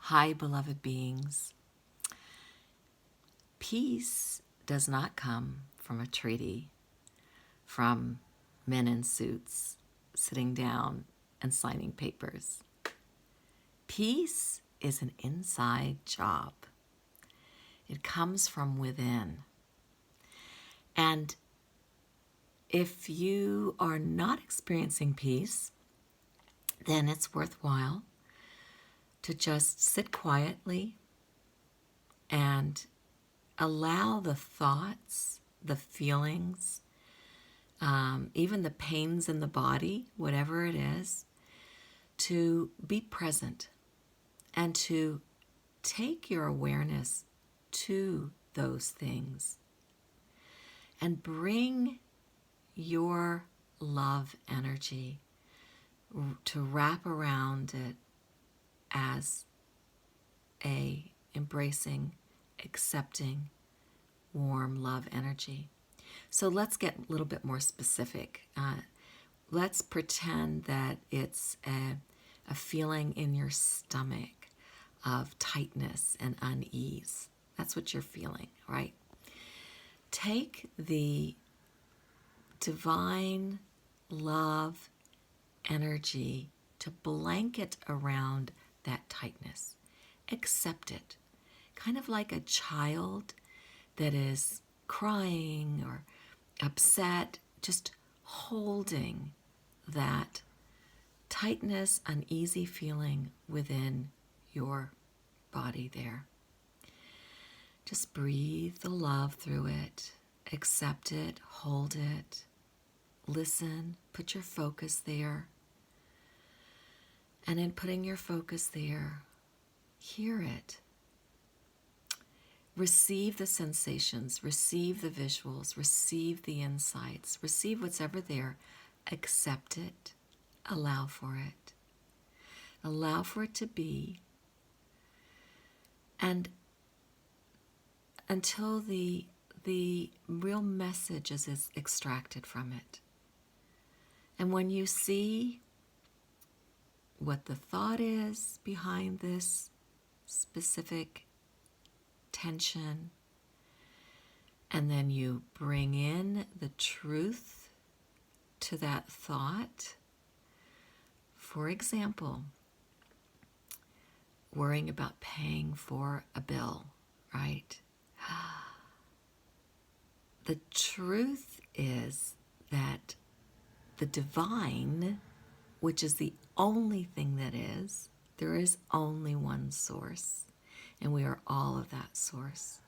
Hi, beloved beings. Peace does not come from a treaty, from men in suits sitting down and signing papers. Peace is an inside job. It comes from within. And if you are not experiencing peace, then it's worthwhile to just sit quietly and allow the thoughts, the feelings, even the pains in the body, whatever it is, to be present and to take your awareness to those things and bring your love energy to wrap around it as a embracing, accepting, warm love energy. So let's get a little bit more specific. Let's pretend that it's a feeling in your stomach of tightness and unease. That's what you're feeling, right? Take the divine love energy to blanket around that tightness. Accept it. Kind of like a child that is crying or upset, just holding that tightness, uneasy feeling within your body there. Just breathe the love through it, accept it, hold it, listen, put your focus there. And in putting your focus there, hear it. Receive the sensations, receive the visuals, receive the insights, receive what's ever there, accept it, allow for it. Allow for it to be. And until the real message is extracted from it. And when you see what the thought is behind this specific tension, and then you bring in the truth to that thought. For example, worrying about paying for a bill, right? The truth is that the divine, which is the only thing that is, there is only one source, and we are all of that source.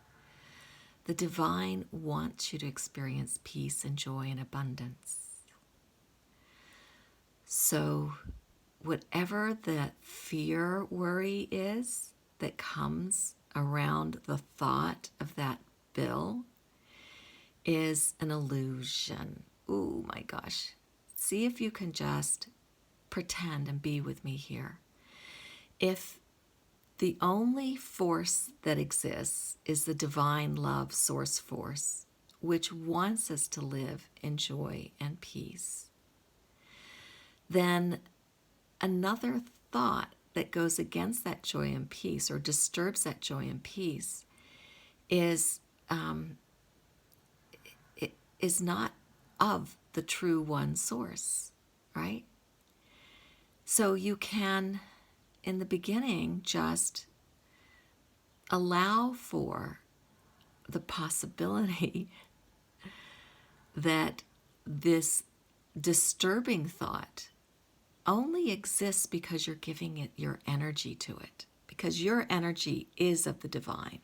The divine wants you to experience peace and joy and abundance. So whatever the fear, worry is that comes around the thought of that bill is an illusion. Oh my gosh. See if you can just pretend and be with me here. If the only force that exists is the divine love source force, which wants us to live in joy and peace, then another thought that goes against that joy and peace or disturbs that joy and peace is not of the true one source, right? So you can, in the beginning, just allow for the possibility that this disturbing thought only exists because you're giving it your energy to it, because your energy is of the divine.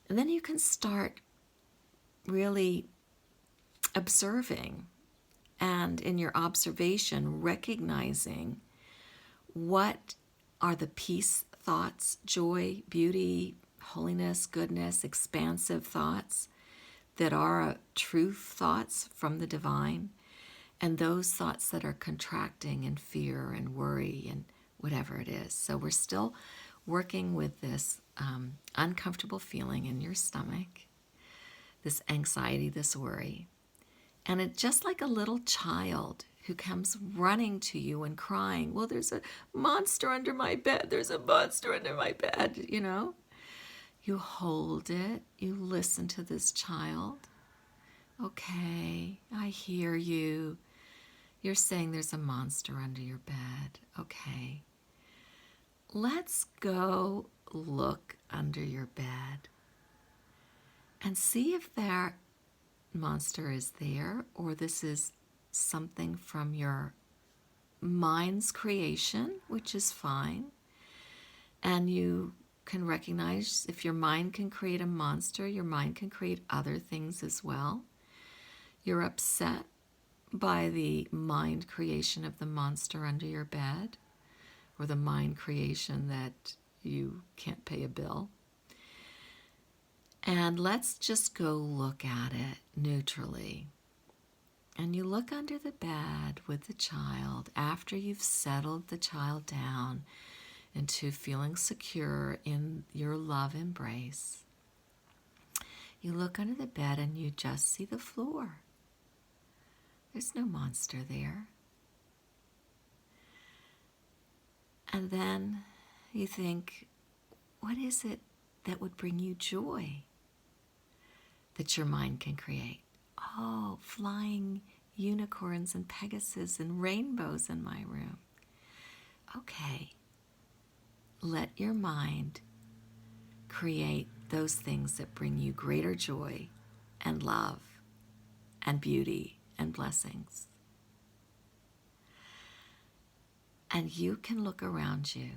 And then you can start really observing, and in your observation, recognizing what are the peace thoughts, joy, beauty, holiness, goodness, expansive thoughts that are truth thoughts from the divine, and those thoughts that are contracting and fear and worry and whatever it is. So we're still working with this uncomfortable feeling in your stomach, this anxiety, this worry. And it just like a little child who comes running to you and crying, well, there's a monster under my bed. There's a monster under my bed, you know. You hold it. You listen to this child. Okay, I hear you. You're saying there's a monster under your bed. Okay. Let's go look under your bed and see if that monster is there, or this is something from your mind's creation, which is fine. And you can recognize if your mind can create a monster, your mind can create other things as well. You're upset by the mind creation of the monster under your bed, or the mind creation that you can't pay a bill. And let's just go look at it neutrally. And you look under the bed with the child after you've settled the child down into feeling secure in your love embrace. You look under the bed and you just see the floor. There's no monster there. And then you think, what is it that would bring you joy that your mind can create? Oh, flying unicorns and Pegasus and rainbows in my room. Okay, let your mind create those things that bring you greater joy and love and beauty and blessings. And you can look around you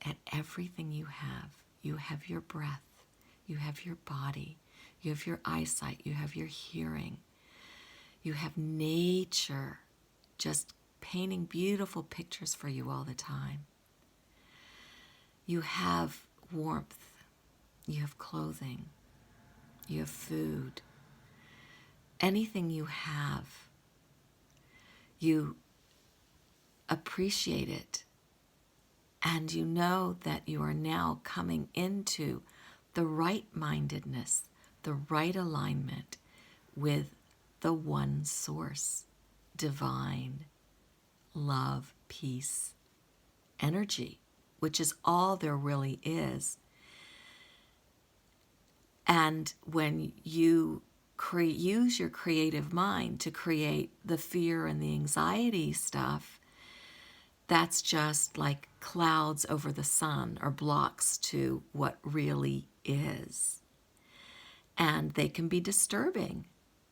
at everything you have. You have your breath, you have your body, you have your eyesight, you have your hearing, you have nature just painting beautiful pictures for you all the time. You have warmth, you have clothing, you have food. Anything you have, you appreciate it, and you know that you are now coming into the right-mindedness, the right alignment with the one source, divine, love, peace, energy, which is all there really is. And when you use your creative mind to create the fear and the anxiety stuff, that's just like clouds over the sun or blocks to what really is. And they can be disturbing.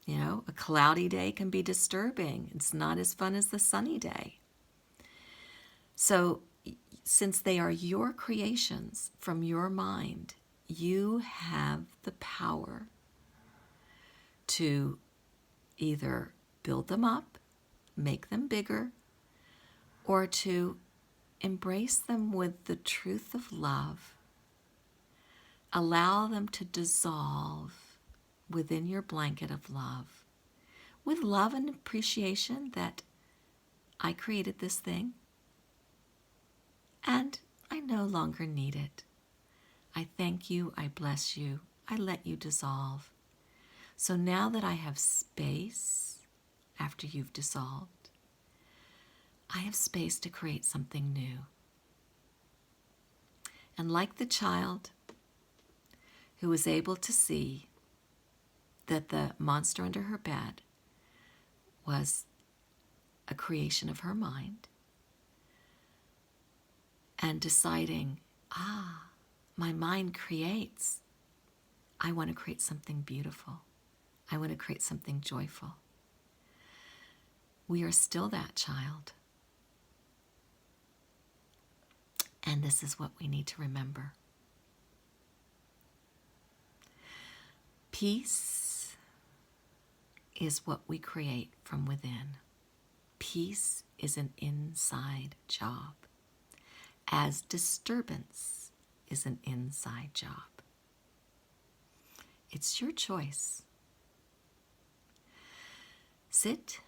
You know, a cloudy day can be disturbing. It's not as fun as the sunny day. So since they are your creations from your mind, you have the power to either build them up, make them bigger, or to embrace them with the truth of love. Allow them to dissolve within your blanket of love, with love and appreciation that I created this thing and I no longer need it. I thank you, I bless you, I let you dissolve. So now that I have space after you've dissolved, I have space to create something new. And like the child who was able to see that the monster under her bed was a creation of her mind, and deciding, my mind creates. I want to create something beautiful. I want to create something joyful. We are still that child. And this is what we need to remember. Peace is what we create from within. Peace is an inside job, as disturbance is an inside job. It's your choice. Sit,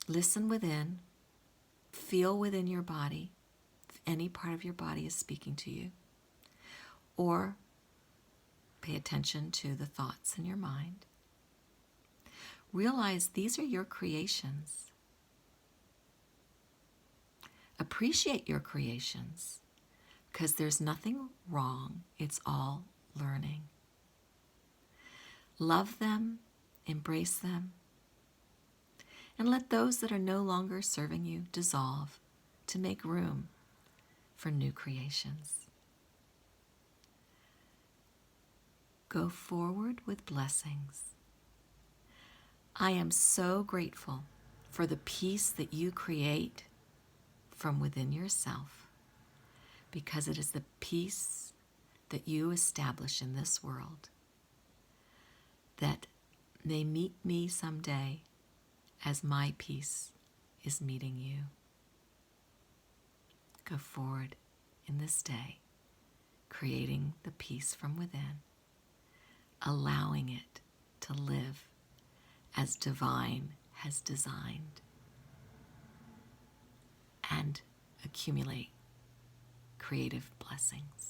listen within, feel within your body if any part of your body is speaking to you, or pay attention to the thoughts in your mind. Realize these are your creations. Appreciate your creations because there's nothing wrong. It's all learning. Love them, embrace them, and let those that are no longer serving you dissolve to make room for new creations. Go forward with blessings. I am so grateful for the peace that you create from within yourself, because it is the peace that you establish in this world that may meet me someday as my peace is meeting you. Go forward in this day, creating the peace from within, allowing it to live as divine has designed, and accumulate creative blessings.